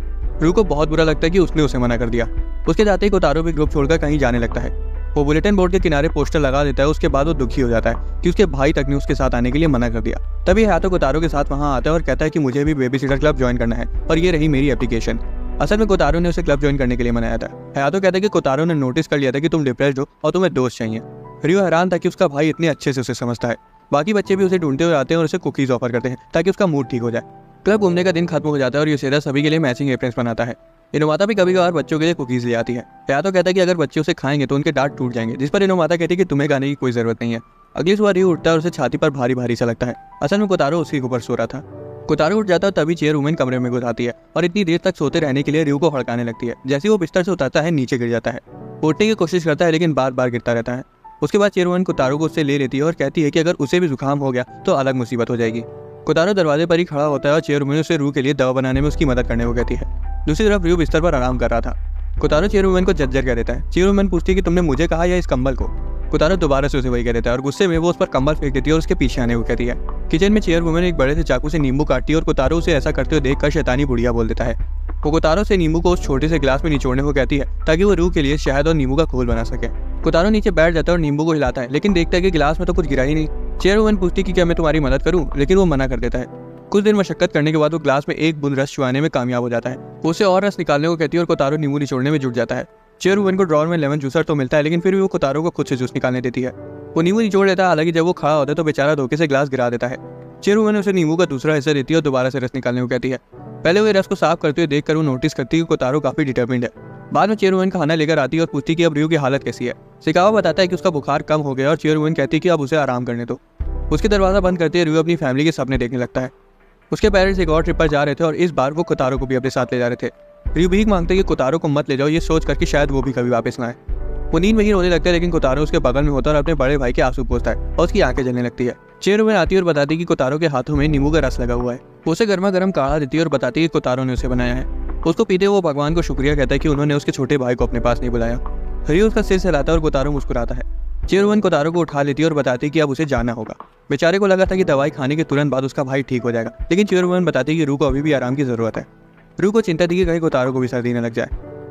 रयू को बहुत बुरा लगता है कि उसने उसे मना कर दिया। उसके जाते ही कोतारो भी ग्रुप छोड़कर कहीं जाने लगता है। वो बुलेटिन बोर्ड के किनारे पोस्टर लगा देता है। उसके बाद वो दुखी हो जाता है कि उसके भाई तक ने उसके साथ आने के लिए मना कर दिया। तभी हयातो कोतारो के साथ वहाँ आता है और कहता है कि मुझे भी बेबी सिटर क्लब ज्वाइन करना है और ये रही मेरी एप्लीकेशन। असल में कोतारो ने उसे क्लब ज्वाइन करने के लिए मनाया था। हयातो कहता है कि कोतारो ने नोटिस कर लिया था कि तुम डिप्रेस्ड हो और तुम्हें दोस्त चाहिए। रयू हैरान था कि उसका भाई इतने अच्छे से उसे समझता है। बाकी बच्चे भी उसे ढूंढते हुए आते हैं और उसे कुकीज ऑफर करते हैं ताकि उसका मूड ठीक हो जाए। क्लब घूमने का दिन खत्म हो जाता है और युसेदा सभी के लिए मैचिंग एप्रन्स बनाता है। हिनोमाता भी कभी कभार बच्चों के लिए कुकीज ले आती है। हयातो कहता है कि अगर बच्चे उसे खाएंगे तो उनके दांत टूट जाएंगे, जिस पर हिनोमाता कहती है कि तुम्हें खाने की कोई जरूरत नहीं है। अगली सुबह रयू उठता है और उसे छाती पर भारी भारी सा लगता है। असल में कोतारो उसके ऊपर सो रहा था। कोतारो उठ जाता है तभी चेयर वुमेन कमरे में घुस आती है और इतनी देर तक सोते रहने के लिए रयू को हड़काने लगती है। जैसे वो बिस्तर से उतरता है नीचे गिर जाता है। उठने की कोशिश करता है लेकिन बार बार गिरता रहता है। उसके बाद चेयर वुमेन कोतारो को उससे ले लेती है और कहती है कि अगर उसे भी जुकाम हो गया तो अलग मुसीबत हो जाएगी। कोतारो दरवाजे पर ही खड़ा होता है और चेयर वुमेन उसे रयू के लिए दवा बनाने में उसकी मदद करने को कहती है। दूसरी तरफ रयू बिस्तर पर आराम कर रहा था। कोतारो चेयर वुमेन को जज्जर कह देता है। चेयर वुमेन पूछती है कि तुमने मुझे कहा या इस कंबल को। कोतारो दोबारा से उसे वही कह देता है और गुस्से में वो उस पर कंबल फेंक देती है और उसके पीछे आने को कहती है। किचन में चेयर वुमेन एक बड़े से चाकू से नींबू काटती है और कोतारो उसे ऐसा करते हुए देखकर शैतानी बुढ़िया बोल देता है। वो कोतारो से नींबू को उस छोटे से गिलास में निचोड़ने को कहती है ताकि वो रयू के लिए शहद और नींबू का घोल बना सके। कोतारो नीचे बैठ जाता है और नींबू को हिलाता है, लेकिन देखता है कि गिलास में तो कुछ गिरा ही नहीं। चेयर वुमेन पूछती है कि क्या मैं तुम्हारी मदद करूं, लेकिन वो मना कर देता है। कुछ देर मशक्कत करने के बाद वो ग्लास में एक बूंद रस चुआने में कामयाब हो जाता है। वो उसे और रस निकालने को कहती है और कोतारो नींबू निचोड़ने में जुट जाता है। चेयर वुमेन को ड्रॉर में लेमन जूसर तो मिलता है, लेकिन फिर भी वो कोतारो को खुद से जूस निकालने देती है। वो नींबू निचोड़ लेता है, हालांकि जब वो खड़ा होता है तो बेचारा धोखे से ग्लास गिरा देता है। चेयर वुमेन उसे नींबू का दूसरा हिस्सा देती है और दोबारा से रस निकालने को कहती है। पहले वो रस को साफ करते हुए देखकर वो नोटिस करती है कि कोतारो काफी डिटर्मिन्ड है। बाद में चेयर वुमेन खाना लेकर आती है और पूछती है कि अब रयू की हालत कैसी है। शिकावा बताता है कि उसका बुखार कम हो गया और चेयर वुमेन कहती है कि अब उसे आराम करने दो। उसके दरवाजा बंद करते रयू अपनी फैमिली के सपने देखने लगता है। उसके पेरेंट्स एक और ट्रिप पर जा रहे थे और इस बार वो कोतारो को भी अपने साथ ले जा रहे थे। रयू भीख मांगते कि कोतारो को मत ले जाओ, ये सोच करके शायद वो भी कभी वापस ना आए। वो नींद में ही रोने लगता है, लेकिन कोतारो उसके बगल में होता है और अपने बड़े भाई के आंसू पोंछता है और उसकी आंखें जलने लगती है। चेयर वुमेन आती है और बताती है कि कोतारो के हाथों में नींबू का रस लगा हुआ है। वो उसे गर्मा गर्म काढ़ा देती है और बताती है कि कोतारो ने उसे बनाया है। उसको पीते वो भगवान को शुक्रिया कहता है कि उन्होंने उसके छोटे भाई को अपने पास नहीं बुलाया। रयू उसका सिर हिलाता है और कोतारो मुस्कुराता है। चेयर वुमेन कोतारो को उठा लेती है और बताती है कि अब उसे जाना होगा। बेचारे को लगा था कि दवाई खाने के तुरंत बाद उसका भाई ठीक हो जाएगा, लेकिन चेयर वुमेन बताती है कि रयू को अभी भी आराम की जरूरत है। रयू को चिंता थी कि कहीं कोतारो को भी सर्दी न लग जाए।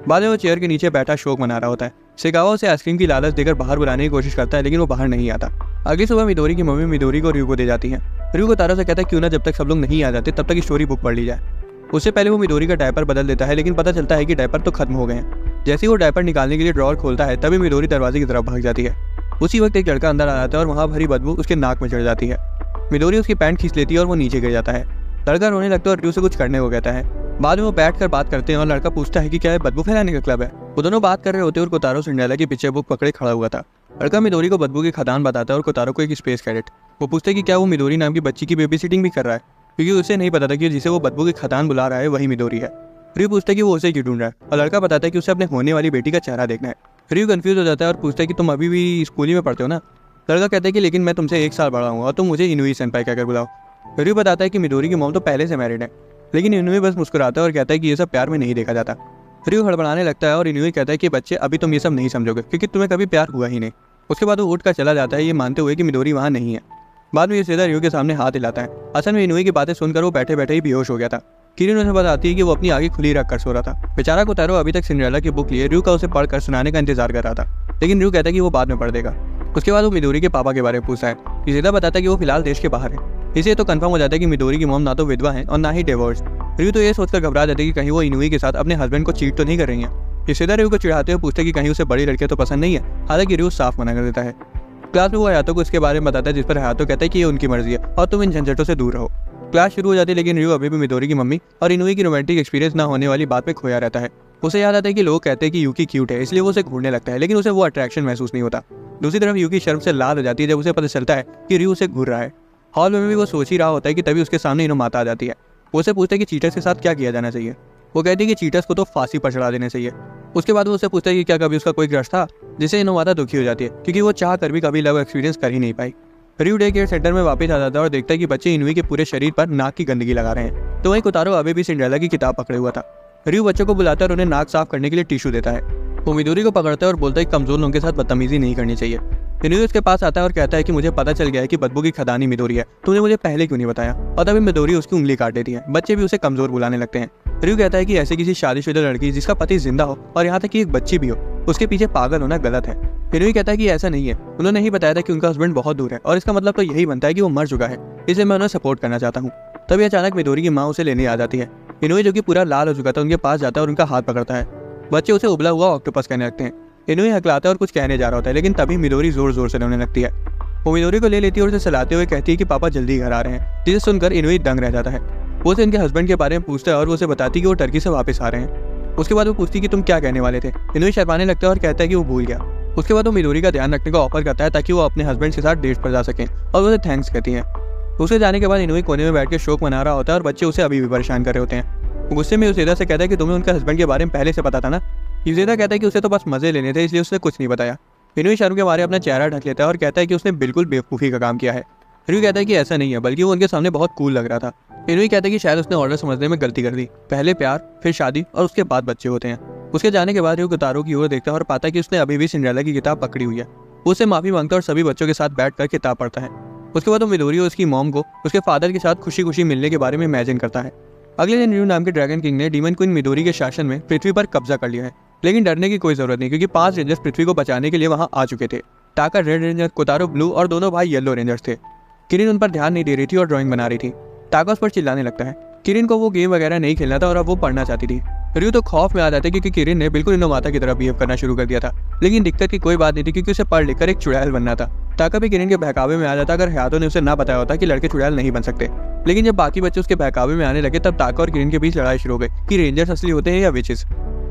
बाद में वो चेयर के नीचे बैठा शोक मना रहा होता है। शिकावा उसे आइसक्रीम की लालच देकर बाहर बुलाने की कोशिश करता है, लेकिन वो बाहर नहीं आता। अगली सुबह मिदोरी की मम्मी मिदोरी को रयू को दे जाती है। रयू कोतारो से कहता है क्यों ना जब तक सब लोग नहीं आ जाते तब तक स्टोरी बुक पढ़ ली जाए। उससे पहले वो मिदोरी का डायपर बदल देता है, लेकिन पता चलता है कि डायपर तो खत्म हो गए हैं। जैसे ही वो डायपर निकालने के लिए ड्रॉर खोलता है तभी मिदोरी दरवाजे की तरफ भाग जाती है। उसी वक्त एक लड़का अंदर आ जाता है और वहाँ भरी बदबू उसके नाक में चढ़ जाती है। मिदोरी उसकी पैंट खींच लेती है और वो नीचे गिर जाता है। लड़का रोने लगता है और रयू से कुछ करने को कहता है। बाद में वो बैठकर बात करते हैं और लड़का पूछता है कि क्या बदबू फैलाने का क्लब है। वो दोनों बात कर रहे होते हैं और कोतारो सिंड्रेला की पिक्चर बुक पकड़े खड़ा हुआ था। लड़का मिदोरी को बदबू की खदान बताता है और कोतारो को एक स्पेस कैडेट। वो पूछते हैं कि क्या वो मिदोरी नाम की बच्ची की बेबी सिटिंग भी कर रहा है, क्योंकि उसे नहीं पता था कि जिसे वो बदबू की खदान बुला रहा है वही मिदोरी है। रयू पूछता है कि वो उसे क्यों ढूंढ रहा है और लड़का बताता है कि उसे अपने होने वाली बेटी का चेहरा देखना है। रयू कंफ्यूज हो जाता है और पूछता है कि तुम अभी भी स्कूल ही में पढ़ते हो ना। लड़का कहता है कि लेकिन मैं तुमसे 1 साल बड़ा हूँ और तुम मुझे इनुई सेनपाई कहकर बुलाओ। रियू बताता है कि मिडोरी की मॉम तो पहले से मैरिड है, लेकिन इनुई बस मुस्कुराता है और कहता है कि ये सब प्यार में नहीं देखा जाता। रियू हड़बड़ाने लगता है और इनुई कहता है कि बच्चे अभी तुम ये सब नहीं समझोगे क्योंकि तुम्हें कभी प्यार हुआ ही नहीं। उसके बाद वो उठ कर चला जाता है, ये मानते हुए कि मिडोरी वहाँ नहीं है। बाद में यूशिदा रियू के सामने हाथ हिलाता है। असल में इनुई की बातें सुनकर वो बैठे बैठे ही बेहोश हो गया था। किरिन उसे बताती है कि वो अपनी आंखें खुली रख कर सो रहा था। बेचारा कोतारो अभी तक सिंड्रेला की बुक लिए रियू का उसे पढ़कर सुनाने का इंतजार कर रहा था, लेकिन रियू कहता है कि वो बाद में पढ़ देगा। उसके बाद वो मिडोरी के पापा के बारे में पूछता है। यूशिदा बताता है कि वो फिलहाल देश के बाहर है। इसे तो कंफर्म हो जाता है कि मिडोरी की मॉम ना तो विधवा है और ना ही डिवोर्स। रियू तो ये सोचकर घबरा जाती है कि कहीं वो इनुई के साथ अपने हस्बैंड को चीट तो नहीं कर रही है। यूशिदा रियू को चिढ़ाते हुए पूछते कि कहीं उसे बड़ी लड़कियां तो पसंद नहीं है, हालांकि रियू साफ मना कर देता है। क्लास में वो हयातो को इसके बारे में बताता है, जिस पर हयातो कहता है कि ये उनकी मर्जी है और तुम इन झंझटों से दूर रहो। क्लास शुरू हो जाती है, लेकिन रियू अभी भी मिडोरी की मम्मी और इनुई की रोमांटिक एक्सपीरियंस ना होने वाली बात में खोया रहता है। उसे याद आता है कि लोग कहते हैं कि यूकी क्यूट है, इसलिए वो उसे घूरने लगता है, लेकिन उसे वो अट्रैक्शन महसूस नहीं होता। दूसरी तरफ यूकी शर्म से लाल हो जाती है जब उसे पता चलता है कि रियू उसे घूर रहा है। हॉल में भी वो सोच ही रहा होता है कि तभी उसके सामने इनोमाता आ जाती है। वो उसे पूछता है कि चीटर्स के साथ क्या किया जाना चाहिए। वो कहती है कि चीटर्स को तो फांसी पर चढ़ा देना चाहिए। उसके बाद वो उससे पूछता है कि क्या कभी उसका कोई क्रश था, जिसे इनोमाता दुखी हो जाती है क्योंकि वो चाह कर भी कभी लव एक्सपीरियंस कर ही नहीं पाई। रियू डे केयर सेंटर में वापस आ जाता है और देखता है कि बच्चे इनुई के पूरे शरीर पर नाक की गंदगी लगा रहे हैं। तो वहीं कोतारो अभी भी सिंड्रेला की किताब पकड़े हुआ था। रियू बच्चों को बुलाता है और उन्हें नाक साफ करने के लिए टिश्यू देता है। वो मिडोरी को पकड़ता है और बोलता है कि कमजोर लोगों के साथ बदतमीजी नहीं करनी चाहिए। इनुई उसके पास आता है और कहता है कि मुझे पता चल गया है कि बदबू की खदानी मिडोरी है, तुमने मुझे पहले क्यों नहीं बताया। और तभी मिडोरी उसकी उंगली काट देती है। बच्चे भी उसे कमजोर बुलाने लगते हैं। रियू कहता है कि ऐसे किसी शादीशुदा लड़की जिसका पति जिंदा हो और यहाँ तक कि एक बच्ची भी हो, उसके पीछे पागल होना गलत है। इनुई कहता है कि ऐसा नहीं है, उन्होंने ही बताया था कि उनका हस्बैंड बहुत दूर है और इसका मतलब तो यही बनता है कि वो मर चुका है, इसलिए मैं उन्हें सपोर्ट करना चाहता हूँ। तभी अचानक मिडोरी की माँ उसे लेने आ जाती है। इनुई जो कि पूरा लाल हो चुका था उनके पास जाता है और उनका हाथ पकड़ता है। बच्चे उसे उबला हुआ ऑक्टोपस कहने लगते हैं। इनुई हकलाता है और कुछ कहने जा रहा होता है, लेकिन तभी मिडोरी जोर जोर से रोने लगती है। वो मिडोरी को ले लेती है और उसे सलाते हुए कहती है कि पापा जल्दी घर आ रहे हैं, जिसे सुनकर इनुई दंग रह जाता है। वो उसे इनके हस्बैंड के बारे में पूछता है और वो उसे बताती है कि वो टर्की से वापस आ रहे हैं। उसके बाद वो पूछती है कि तुम क्या कहने वाले थे। इनुई शर्माने लगता है और कहता है कि वो भूल गया। उसके बाद वो मिडोरी का ध्यान रखने का ऑफर करता है ताकि वो अपने हस्बैंड के साथ डेट पर जा सकें और उसे थैंक्स कहती है। उसे जाने के बाद इनुई कोने में बैठ के शोक मना रहा होता है और बच्चे उसे अभी भी परेशान कर रहे होते हैं। गुस्से में यूशिदा से कहता है कि तुम्हें उनके हस्बैंड के बारे में पहले से पता था ना। यूशिदा कहता है कि उसे तो बस मजे लेने थे, इसलिए उसने कुछ नहीं बताया। इनुई शर्म के मारे अपना चेहरा ढक लेता है और कहता है कि उसने बिल्कुल बेवकूफ़ी का काम किया है। रियू कहता है कि ऐसा नहीं है, बल्कि वो उनके सामने बहुत कूल लग रहा था। इनुई कहता है कि शायद उसने ऑर्डर समझने में गलती कर दी, पहले प्यार फिर शादी और उसके बाद बच्चे होते हैं। उसके जाने के बाद रियू कोतारो की ओर देखता है और पाता है कि उसने अभी भी सिंड्रेला की किताब पकड़ी हुई है। वो उससे माफी मांगता है और सभी बच्चों के साथ बैठकर किताब पढ़ता है। उसके बाद वो मिडोरी और उसकी मॉम को उसके फादर के साथ खुशी खुशी मिलने के बारे में इमेजिन करता है। अगले दिन रियू नाम के ड्रैगन किंग ने डीमन क्वीन मिडोरी के शासन में पृथ्वी पर कब्जा कर लिया है, लेकिन डरने की कोई जरूरत नहीं क्योंकि 5 रेंजर्स पृथ्वी को बचाने के लिए वहां आ चुके थे। टाका रेड रेंजर, कोतारो ब्लू और दोनों भाई येलो रेंजर्स थे। किरिन उन पर ध्यान नहीं दे रही थी और ड्राइंग बना रही थी। टाका उस पर चिल्लाने लगता है। किरिन को वो गेम वगैरह नहीं खेलना था और अब वो पढ़ना चाहती थी। रियू तो खौफ में आ जाते क्योंकि किरिन ने बिल्कुल इनोमाता की तरह बिहेव करना शुरू कर दिया था, लेकिन दिक्कत की कोई बात नहीं थी क्योंकि उसे पढ़ लिखकर एक चुड़ैल बनना था। टाका भी किरिन के बहकावे में आ जाता अगर हयातो ने उसे ना बताया होता कि लड़के चुड़ैल नहीं बन सकते। लेकिन जब बाकी बच्चे उसके बहकावे में आने लगे तब टाका और किरिन के बीच लड़ाई शुरू हो गई कि रेंजर्स असली होते हैं या विचेस।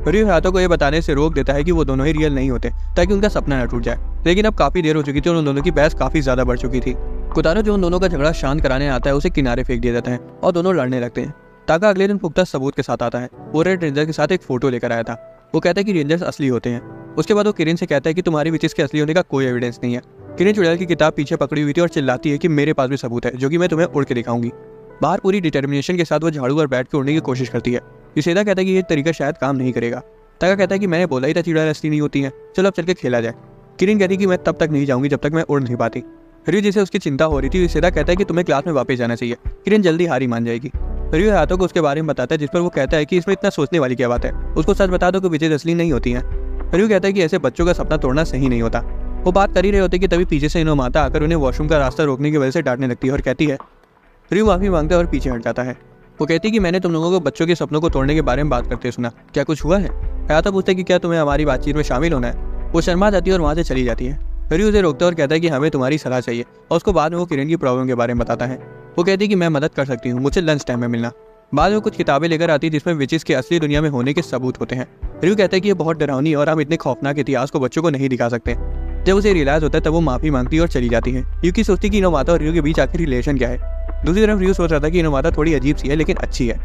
रियू हयातो को यह बताने से रोक देता है कि वो दोनों ही रियल नहीं होते ताकि उनका सपना न टूट जाए, लेकिन अब काफी देर हो चुकी थी और उन दोनों की बहस काफी ज्यादा बढ़ चुकी थी। कोतारो जो उन दोनों का झगड़ा शांत कराने आता है उसे किनारे फेंक दिया जाता है और दोनों लड़ने लगते हैं। टाका अगले दिन पुख्ता सबूत के साथ आता है। वो रेड रेंजर के साथ एक फोटो लेकर आया था। वो कहता है कि रेंजर्स असली होते हैं। उसके बाद वो किरिन से कहता है कि तुम्हारी विचेस के असली होने का कोई एविडेंस नहीं है। किरिन चुड़ैल की किताब पीछे पकड़ी हुई थी और चिल्लाती है कि मेरे पास भी सबूत है जो कि मैं तुम्हें उड़ के दिखाऊंगी। बाहर पूरी डिटर्मिनेशन के साथ वो झाड़ू पर बैठ के उड़ने की कोशिश करती है। यूशिदा कहता है कि ये तरीका शायद काम नहीं करेगा। टाका कहता है कि मैंने बोला ही था चुड़ैल असली नहीं होती है, चलो अब चल के खेला जाए। किरिन कहती है कि मैं तब तक नहीं जाऊंगी जब तक मैं उड़ नहीं पाती। रियू जिसे उसकी चिंता हो रही थी, यूशिदा कहता है कि तुम्हें क्लास में वापस जाना चाहिए, किरिन जल्दी हारी मान जाएगी। रियू हयातो को उसके बारे में बताता है, जिस पर वो कहता है कि इसमें इतना सोचने वाली क्या बात है, उसको सच बता दो कि विचेस असली नहीं होती हैं। रियू कहता है कि ऐसे बच्चों का सपना तोड़ना सही नहीं होता। वो बात कर ही रहे होते कि तभी पीछे से इनोमाता आकर उन्हें वॉशरूम का रास्ता रोकने की वजह से डांटने लगती है और कहती है। रियू माफी मांगता है और पीछे हट जाता है। वो कहती है कि मैंने तुम लोगों को बच्चों के सपनों को तोड़ने के बारे में बात करते सुना, क्या कुछ हुआ है? हयातो पूछता है कि क्या तुम्हें हमारी बातचीत में शामिल होना है। वो शर्मा जाती है और वहाँ से चली जाती है। रियू उसे रोकता है और कहता है कि हमें तुम्हारी सलाह चाहिए और उसको बाद में वो किरिन की प्रॉब्लम के बारे में बताता है। वो कहती है कि मैं मदद कर सकती हूँ, मुझे लंच टाइम में मिलना। बाद में कुछ किताबें लेकर आती है जिसमें विचेस के असली दुनिया में होने के सबूत होते हैं। रियू कहता है कि ये बहुत डरावनी और हम इतने खौफनाक इतिहास को बच्चों को नहीं दिखा सकते। जब उसे रियलाइज होता है तब वो माफी मांगती है और चली जाती है। यूकी सोचती कि इनोमाता और रियू के बीच आखिर रिलेशन क्या है। दूसरी तरफ रियू सोच रहा था कि इनोमाता थोड़ी अजीब सी है लेकिन अच्छी है।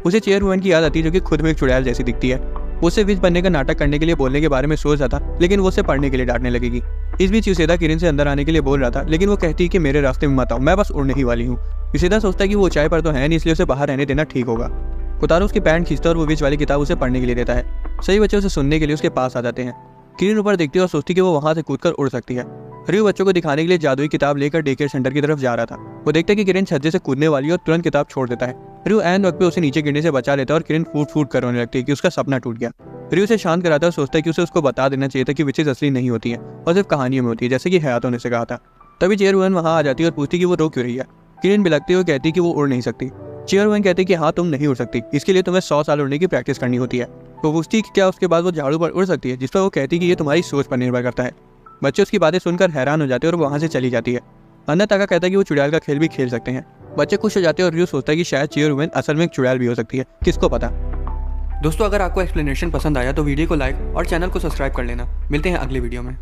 उसे चेयर वुमन की याद आती है जो कि खुद में एक चुड़ैल जैसी दिखती है। वो उसे विज बनने का नाटक करने के लिए बोलने के बारे में सोच रहा था, लेकिन वो उसे पढ़ने के लिए डांटने लगेगी। इस बीच युसेदा किरण से अंदर आने के लिए बोल रहा था, लेकिन वो कहती है कि मेरे रास्ते में मत आओ, मैं बस उड़ने ही वाली हूँ। युसेदा सोचता है कि वो ऊंचाई पर तो है नहीं, इसलिए उसे बाहर रहने देना ठीक होगा। कोतारो उसकी पैंट खींचता है और वो विज वाली किताब उसे पढ़ने के लिए देता है। सभी बच्चे उसे सुनने के लिए उसके पास आ जाते हैं। किरण ऊपर देखती है और सोचती है कि वो वहां से कूदकर उड़ सकती है। रयू बच्चों को दिखाने के लिए जादुई किताब लेकर डे केयर सेंटर की तरफ जा रहा था। वो देखता है कि किरण छज्जे से कूदने वाली है और तुरंत किताब छोड़ देता है। रयू ऐन वक्त पे उसे नीचे गिरने से बचा लेता है और किरण फूट फूट कर रोने लगती है कि उसका सपना टूट गया। रयू उसे शांत कराता है और सोचता है कि उसे उसको बता देना चाहिए था कि विचेस असली नहीं होती है और सिर्फ कहानियों में होती है, जैसे कि हयातो ने से कहा था। तभी चेयरवुमन वहां आ जाती है और पूछती कि वो रो क्यों रही है। किरण बिलखती हुई कहती कि वो उड़ नहीं सकती। चेयरवुमन कहती कि हाँ तुम नहीं उड़ सकती, इसके लिए तुम्हें 100 साल उड़ने की प्रैक्टिस करनी होती है। वो पूछती कि क्या उसके बाद वो झाड़ू पर उड़ सकती है, जिस पर वो कहती कि ये तुम्हारी सोच पर निर्भर करता है। बच्चे उसकी बातें सुनकर हैरान हो जाते हैं और वहां से चली जाती है। अन्ना ताका कहता है कि वो चुड़ैल का खेल भी खेल सकते हैं। बच्चे खुश हो जाते हैं और रयू सोचता है कि शायद चेयरवुमन असल में एक चुड़ैल भी हो सकती है, किसको पता। दोस्तों, अगर आपको एक्सप्लेनेशन पसंद आया तो वीडियो को लाइक और चैनल को सब्सक्राइब कर लेना। मिलते हैं अगले वीडियो में।